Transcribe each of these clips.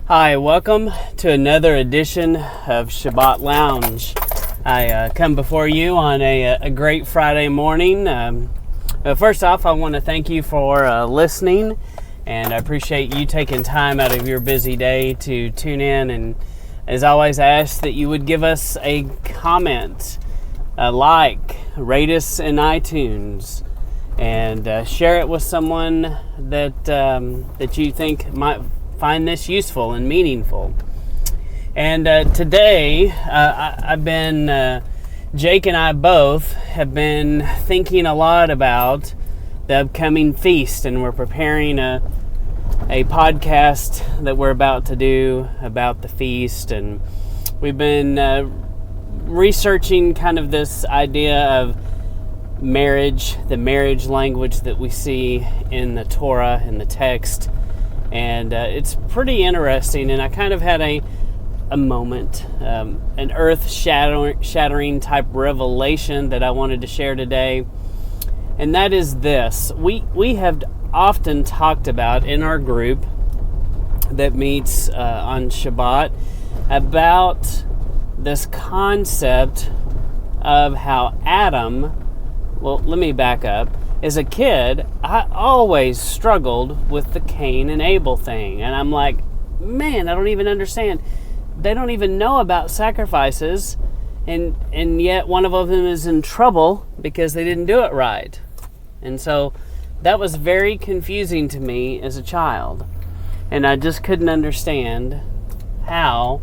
Hi, welcome to another edition of Shabbat Lounge. I come before you on a great Friday morning. First off, I want to thank you for listening, and I appreciate you taking time out of your busy day to tune in. And as always, I ask that you would give us a comment, rate us in iTunes, and share it with someone that you think might find this useful and meaningful. And today, Jake and I both have been thinking a lot about the upcoming feast, and we're preparing a podcast that we're about to do about the feast. And we've been researching kind of this idea of marriage, the marriage language that we see in the Torah, in the text. And it's pretty interesting, and I kind of had a moment, an earth-shattering type revelation that I wanted to share today, and that is this. We have often talked about in our group that meets on Shabbat about this concept of how Adam, well, let me back up. As a kid, I always struggled with the Cain and Abel thing. And I'm like, man, I don't even understand. They don't even know about sacrifices. And yet one of them is in trouble because they didn't do it right. And so that was very confusing to me as a child. And I just couldn't understand how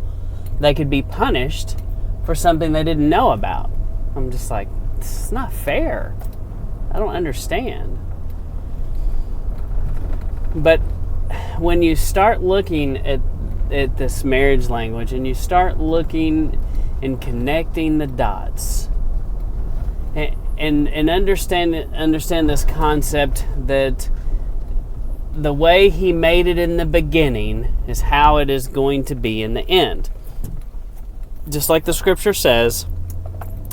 they could be punished for something they didn't know about. I'm just like, this is not fair. I don't understand. But when you start looking at this marriage language and you start looking and connecting the dots and understand this concept that the way he made it in the beginning is how it is going to be in the end. Just like the scripture says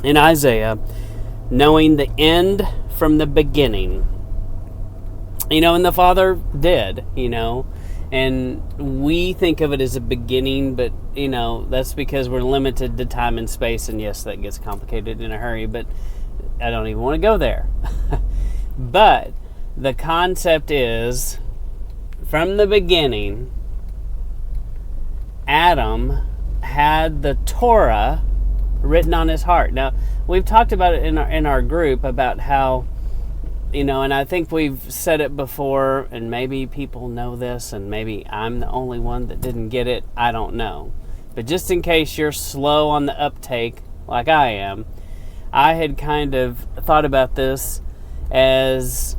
in Isaiah, knowing the end from the beginning. And the Father did, and we think of it as a beginning, but, that's because we're limited to time and space, and yes, that gets complicated in a hurry, but I don't even want to go there. But the concept is, from the beginning, Adam had the Torah written on his heart. Now, we've talked about it in our group about how, and I think we've said it before, and maybe people know this, and maybe I'm the only one that didn't get it. I don't know. But just in case you're slow on the uptake, like I am, I had kind of thought about this as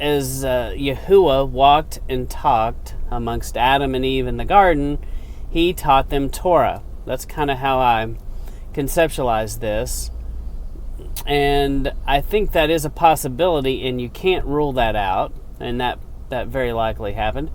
Yahuwah walked and talked amongst Adam and Eve in the garden, he taught them Torah. That's kind of how I conceptualize this, and I think that is a possibility, and you can't rule that out, and that very likely happened.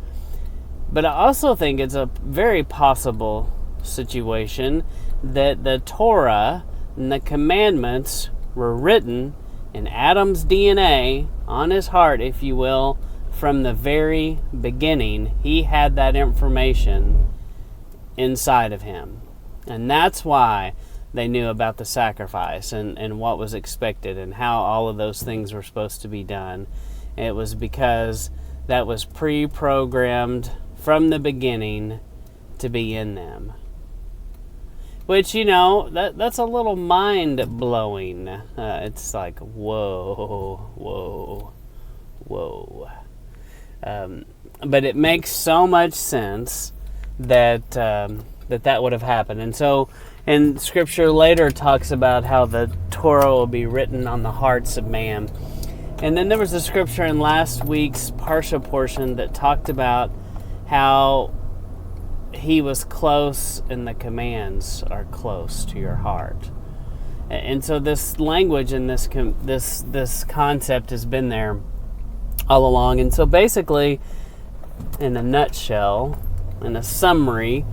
But I also think it's a very possible situation that the Torah and the commandments were written in Adam's DNA, on his heart, if you will, from the very beginning. He had that information inside of him, and that's why they knew about the sacrifice and what was expected and how all of those things were supposed to be done. It was because that was pre-programmed from the beginning to be in them. Which, that's a little mind-blowing. It's like, whoa. But it makes so much sense that that would have happened. And so, and Scripture later talks about how the Torah will be written on the hearts of man. And then there was a scripture in last week's Parsha portion that talked about how he was close and the commands are close to your heart. And so this language and this concept has been there all along. And so basically, in a nutshell, in a summary,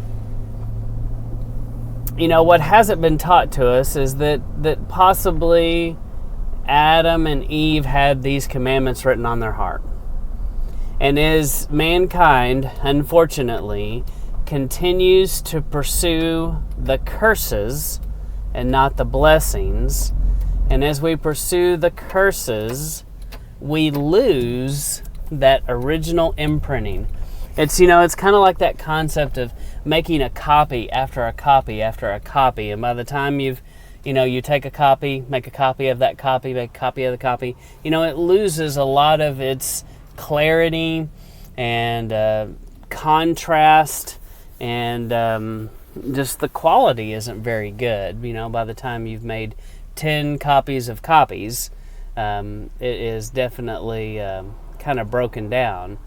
what hasn't been taught to us is that possibly Adam and Eve had these commandments written on their heart. And as mankind, unfortunately, continues to pursue the curses and not the blessings. And as we pursue the curses, we lose that original imprinting. It's kind of like that concept of making a copy after a copy after a copy. And by the time you take a copy, make a copy of that copy, make a copy of the copy, it loses a lot of its clarity and contrast, and just the quality isn't very good. By the time you've made 10 copies of copies, it is definitely kind of broken down.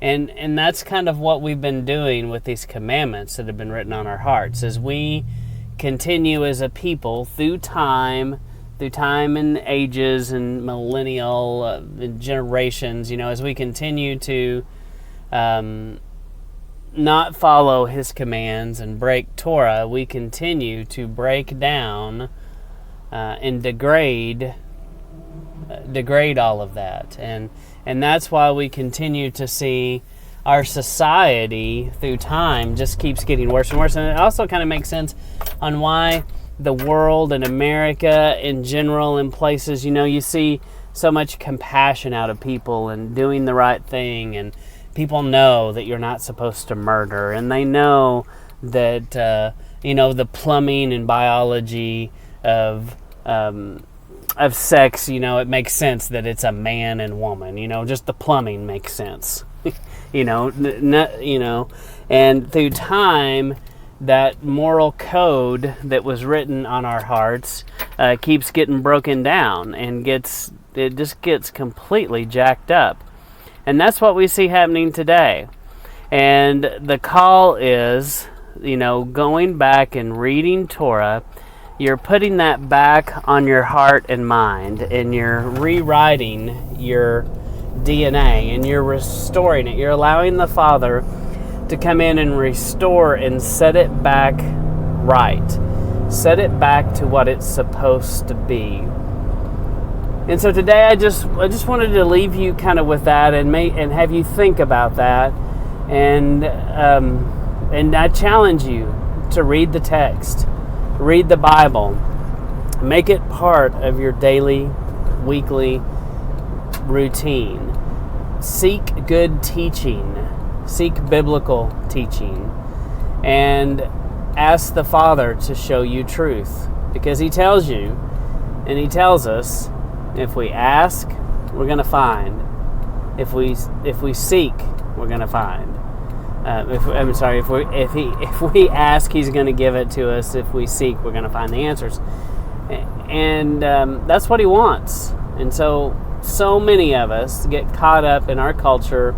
And that's kind of what we've been doing with these commandments that have been written on our hearts, as we continue as a people through time and ages and millennial generations, as we continue to not follow His commands and break Torah, we continue to break down and degrade all of that. And that's why we continue to see our society through time just keeps getting worse and worse. And it also kind of makes sense on why the world and America in general, in places, you see so much compassion out of people and doing the right thing. And people know that you're not supposed to murder. And they know that, the plumbing and biology of sex, it makes sense that it's a man and woman, just the plumbing makes sense, and through time, that moral code that was written on our hearts keeps getting broken down and it just gets completely jacked up. And that's what we see happening today. And the call is, going back and reading Torah. You're putting that back on your heart and mind, and you're rewriting your DNA, and you're restoring it. You're allowing the Father to come in and restore and set it back right. Set it back to what it's supposed to be. And so today I just wanted to leave you kind of with that and have you think about that. And I challenge you to read the text. Read the Bible. Make it part of your daily, weekly routine. Seek good teaching. Seek biblical teaching. And ask the Father to show you truth. Because He tells you, and He tells us, if we ask, we're going to find. If we seek, we're going to find. If we ask, He's going to give it to us. If we seek, we're going to find the answers. And that's what He wants. And so many of us get caught up in our culture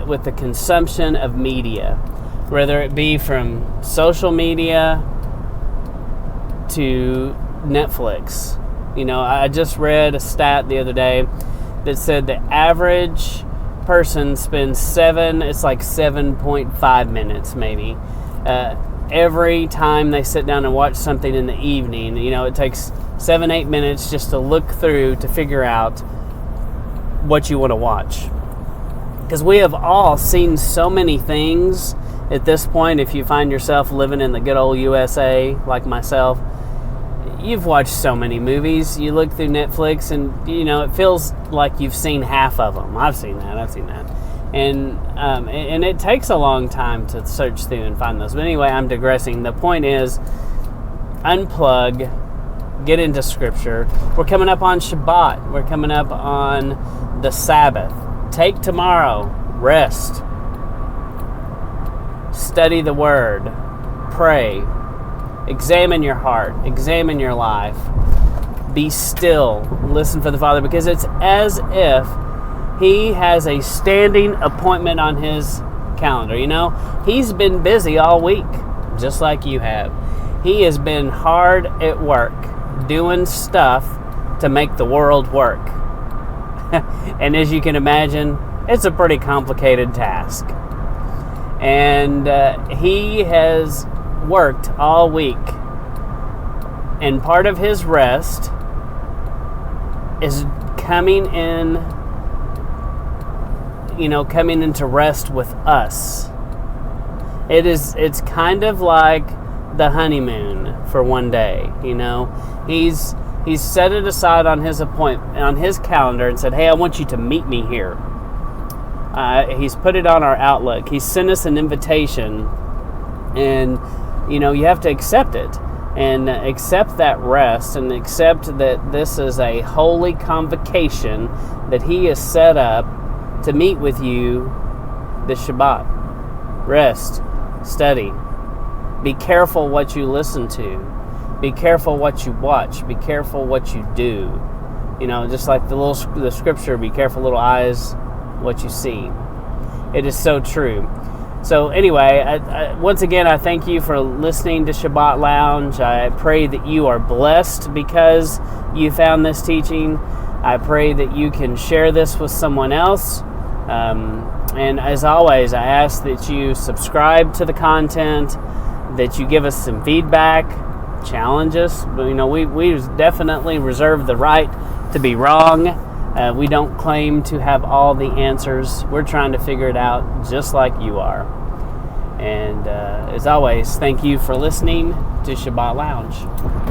with the consumption of media, whether it be from social media to Netflix. I just read a stat the other day that said the average person spends 7.5 minutes maybe every time they sit down and watch something in the evening. It takes 7-8 minutes just to look through to figure out what you want to watch, because we have all seen so many things at this point. If you find yourself living in the good old USA like myself, you've watched so many movies. You look through Netflix and, it feels like you've seen half of them. I've seen that. And it takes a long time to search through and find those. But anyway, I'm digressing. The point is, unplug, get into Scripture. We're coming up on Shabbat. We're coming up on the Sabbath. Take tomorrow. Rest. Study the Word. Pray. Examine your heart. Examine your life. Be still. Listen for the Father, because it's as if He has a standing appointment on His calendar. He's been busy all week, just like you have. He has been hard at work, doing stuff to make the world work. And as you can imagine, it's a pretty complicated task. And He has worked all week, and part of His rest is coming into rest with us. It's kind of like the honeymoon for one day. He's set it aside on his calendar and said, "Hey, I want you to meet me here." He's put it on our Outlook. He sent us an invitation, and you have to accept it, and accept that rest, and accept that this is a holy convocation that he has set up to meet with you this Shabbat. Rest, study, be careful what you listen to, be careful what you watch, be careful what you do. Just like the scripture, be careful little eyes what you see. It is so true. So anyway, once again, I thank you for listening to Shabbat Lounge. I pray that you are blessed because you found this teaching. I pray that you can share this with someone else. And as always, I ask that you subscribe to the content, that you give us some feedback, challenge us. We definitely reserve the right to be wrong. We don't claim to have all the answers. We're trying to figure it out just like you are. And as always, thank you for listening to Shabbat Lounge.